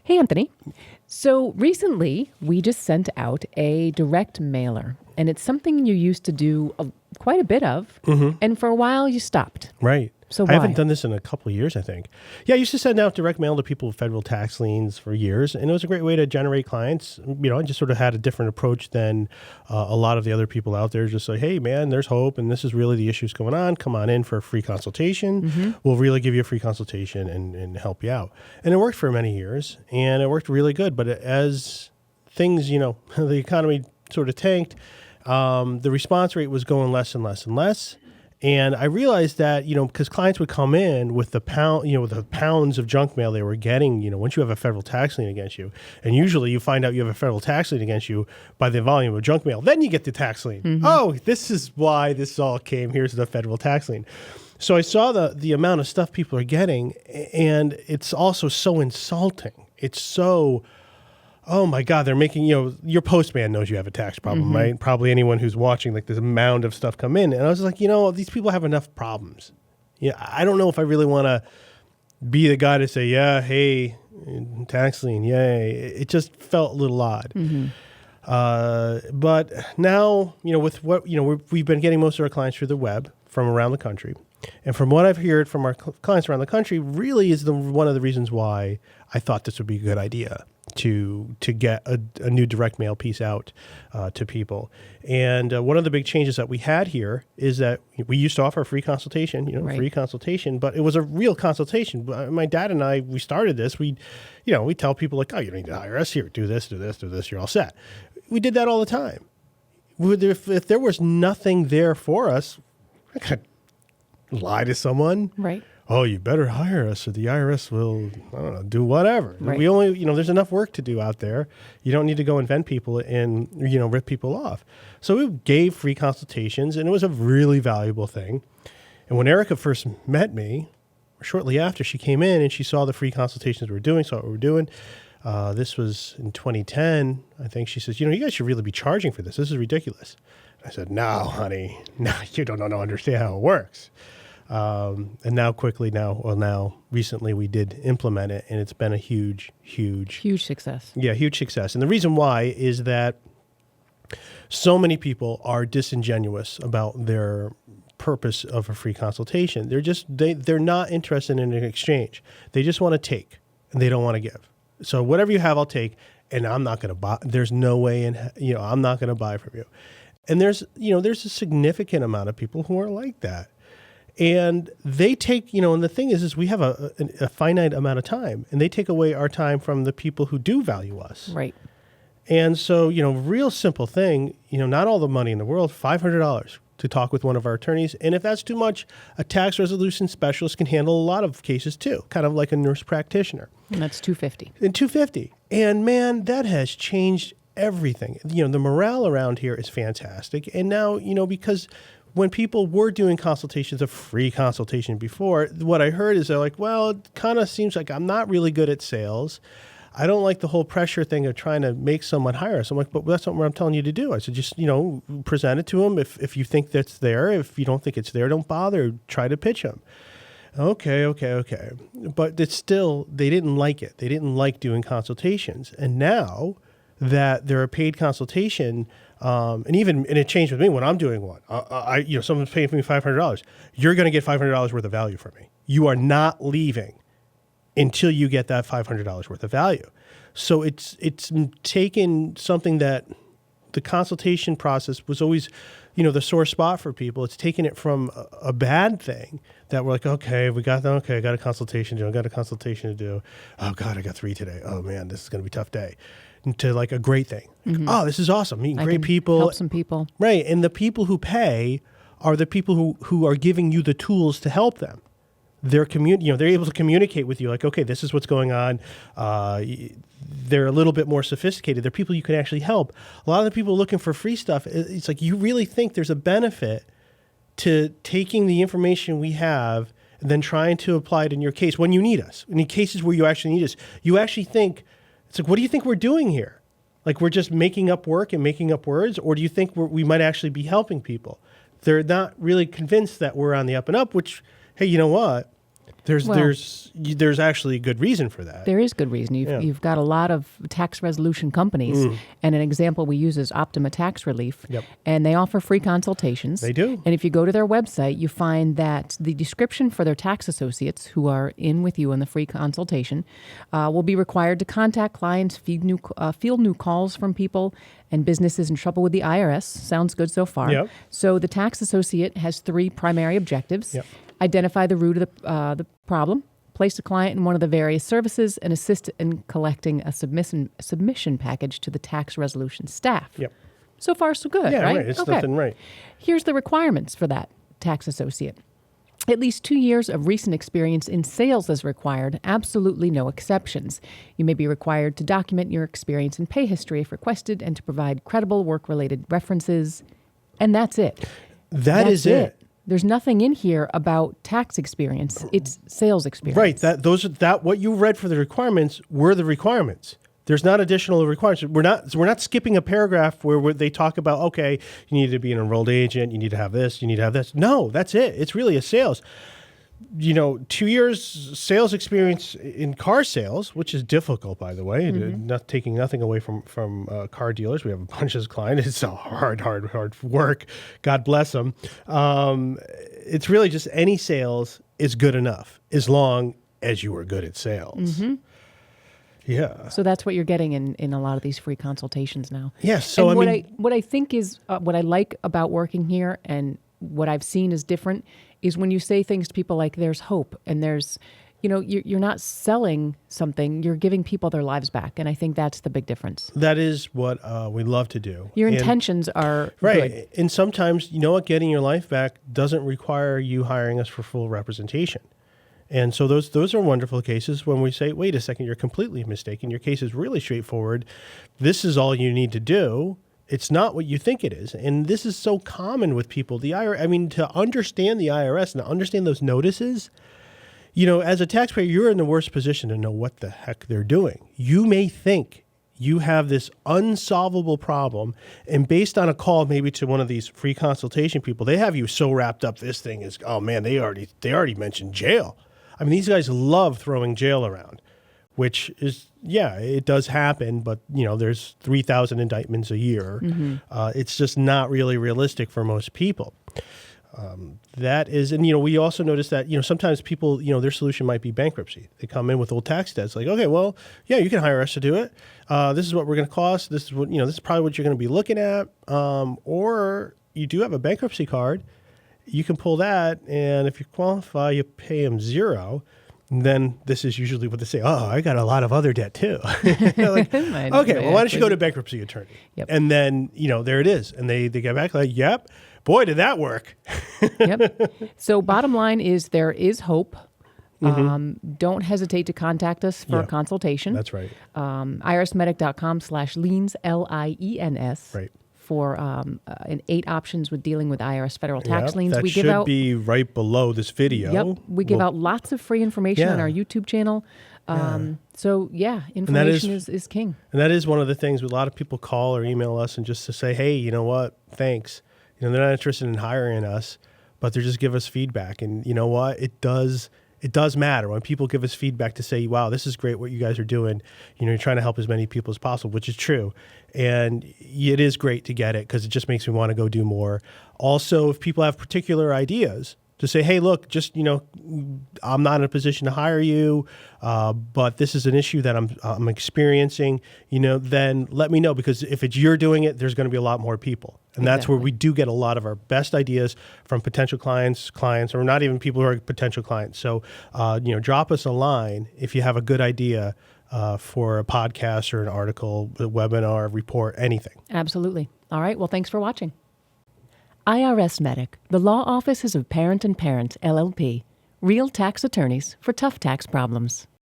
Hey, Anthony. So recently, we just sent out a direct mailer, and it's something you used to do quite a bit of, and for a while you stopped. Right. So I why? haven't done this in a couple of years, I think. Yeah, I used to send out direct mail to people with federal tax liens for years, and it was a great way to generate clients. You know, I just sort of had a different approach than a lot of the other people out there. Just like, hey, man, there's hope, and this is really the issues going on. Come on in for a free consultation. We'll really give you a free consultation and help you out. And it worked for many years, and it worked really good. But as things, you know, the economy sort of tanked, the response rate was going less and less and less. And I realized that, you know, because clients would come in with the pounds of junk mail they were getting, you know, once you have a federal tax lien against you, and usually you find out you have a federal tax lien against you by the volume of junk mail, then you get the tax lien. Oh, this is why this all came. Here's the federal tax lien. So I saw the amount of stuff people are getting, and it's also so insulting. It's so... Oh my God, they're making, you know, your postman knows you have a tax problem, right? Probably anyone who's watching, like there's a mound of stuff come in. And I was like, you know, these people have enough problems. Yeah, I don't know if I really want to be the guy to say, yeah, hey, tax lien, yay. It just felt a little odd. But now, you know, with what, you know, we've been getting most of our clients through the web from around the country. And from what I've heard from our clients around the country, really is one of the reasons why I thought this would be a good idea to get a new direct mail piece out to people. And one of the big changes that we had here is that we used to offer a free consultation, you know, free consultation, but it was a real consultation. My dad and I, we started this. We tell people like, oh, you don't need to hire us here. Do this, you're all set. We did that all the time. If there was nothing there for us, I could lie to someone. Right. Oh, you better hire us or the IRS will, I don't know, do whatever. Right. We only, you know, there's enough work to do out there. You don't need to go invent people and, you know, rip people off. So we gave free consultations, and it was a really valuable thing. And when Erica first met me, shortly after, she came in and she saw the free consultations we were doing, saw what we were doing. This was in 2010, I think. She says, you know, you guys should really be charging for this. This is ridiculous. I said, no, honey, no, you don't understand how it works. And now recently we did implement it, and it's been a huge success. Yeah, huge success. And the reason why is that so many people are disingenuous about their purpose of a free consultation. They're not interested in an exchange. They just want to take, and they don't want to give. So whatever you have, I'll take, and I'm not going to buy. There's no way I'm not going to buy from you. And there's a significant amount of people who are like that. And they take, you know, and the thing is we have a finite amount of time, and they take away our time from the people who do value us. Right. And so, you know, real simple thing, you know, not all the money in the world, $500 to talk with one of our attorneys. And if that's too much, a tax resolution specialist can handle a lot of cases too, kind of like a nurse practitioner. And that's $250. And $250. And man, that has changed everything. You know, the morale around here is fantastic. And now, you know, because when people were doing consultations, a free consultation before, what I heard is they're like, well, it kind of seems like I'm not really good at sales. I don't like the whole pressure thing of trying to make someone hire us. I'm like, but that's not what I'm telling you to do. I said, just, you know, present it to them. If you think that's there, if you don't think it's there, don't bother. Try to pitch them. Okay. But it's still, they didn't like it. They didn't like doing consultations. And now that they're a paid consultation, and it changed with me when I'm doing one. Someone's paying for me $500. You're going to get $500 worth of value from me. You are not leaving until you get that $500 worth of value. So it's taken something that the consultation process was always, you know, the sore spot for people. It's taken it from a bad thing that we're like, okay, I got a consultation to do. Oh God, I got 3 today. Oh man, this is going to be a tough day. To like a great thing. Oh, this is awesome. Meeting great people. Help some people. Right. And the people who pay are the people who are giving you the tools to help them. They're able to communicate with you like, okay, this is what's going on. They're a little bit more sophisticated. They're people you can actually help. A lot of the people looking for free stuff, it's like you really think there's a benefit to taking the information we have and then trying to apply it in your case when you need us. In cases where you actually need us, you actually think, it's like, what do you think we're doing here? Like we're just making up work and making up words? Or do you think we might actually be helping people? They're not really convinced that we're on the up and up, which, hey, you know what? There's actually good reason for that. There is good reason. You've got a lot of tax resolution companies, and an example we use is Optima Tax Relief, and they offer free consultations. They do. And if you go to their website, you find that the description for their tax associates who are in with you in the free consultation will be required to contact clients, field new calls from people, and businesses in trouble with the IRS. Sounds good so far. Yep. So the tax associate has 3 primary objectives. Identify the root of the problem, place the client in one of the various services, and assist in collecting a submission package to the tax resolution staff. So far, so good, yeah, right? It's nothing right. Here's the requirements for that tax associate. At least 2 years of recent experience in sales is required, absolutely no exceptions. You may be required to document your experience and pay history if requested and to provide credible work-related references. And that's it. That's is it. There's nothing in here about tax experience. It's sales experience. Right. What you read for the requirements were the requirements. There's not additional requirements. We're not skipping a paragraph where they talk about, okay, you need to be an enrolled agent, you need to have this, you need to have this. No, that's it. It's really a sales. 2 years sales experience in car sales, which is difficult, by the way, not taking nothing away from car dealers. We have a bunch of clients. It's a hard work. God bless them. It's really just any sales is good enough as long as you are good at sales. Yeah. So that's what you're getting in a lot of these free consultations now. Yes. So and what I think is what I like about working here and what I've seen is different is when you say things to people like there's hope and there's, you're not selling something, you're giving people their lives back. And I think that's the big difference. That is what we love to do. Your intentions are good. And sometimes, getting your life back doesn't require you hiring us for full representation. And so those are wonderful cases when we say, wait a second, you're completely mistaken. Your case is really straightforward. This is all you need to do. It's not what you think it is. And this is so common with people. The IRS, to understand the IRS and to understand those notices, as a taxpayer, you're in the worst position to know what the heck they're doing. You may think you have this unsolvable problem, and based on a call maybe to one of these free consultation people, they have you so wrapped up, this thing is, oh man, they already mentioned jail. These guys love throwing jail around, which is, it does happen, but, there's 3,000 indictments a year. It's just not really realistic for most people. That is, and, we also notice that, sometimes people, their solution might be bankruptcy. They come in with old tax debts like, okay, well, yeah, you can hire us to do it. This is what we're going to cost. This is what, this is probably what you're going to be looking at. Or you do have a bankruptcy card. You can pull that, and if you qualify, you pay them $0. And then this is usually what they say, oh, I got a lot of other debt too. Okay, well, why don't you go to bankruptcy attorney? And then, there it is. And they get back like, yep, boy, did that work. So bottom line is there is hope. Don't hesitate to contact us for a consultation. That's right. irsmedic.com/liens, LIENS. Right. For 8 options with dealing with IRS federal tax liens. That should be right below this video. We give out lots of free information on our YouTube channel. So information is king. And that is one of the things a lot of people call or email us and just to say, hey, you know what, thanks. They're not interested in hiring us, but they just give us feedback. And you know what, it does matter when people give us feedback to say, wow, this is great what you guys are doing. You're trying to help as many people as possible, which is true. And it is great to get it because it just makes me want to go do more. Also, if people have particular ideas, to say, hey, look, just, I'm not in a position to hire you, but this is an issue that I'm experiencing, then let me know, because if it's you're doing it, there's going to be a lot more people. And that's where we do get a lot of our best ideas from potential clients, or not even people who are potential clients. So, drop us a line if you have a good idea for a podcast or an article, a webinar, report, anything. Absolutely. All right. Well, thanks for watching. IRS Medic, the law offices of Parent LLP, real tax attorneys for tough tax problems.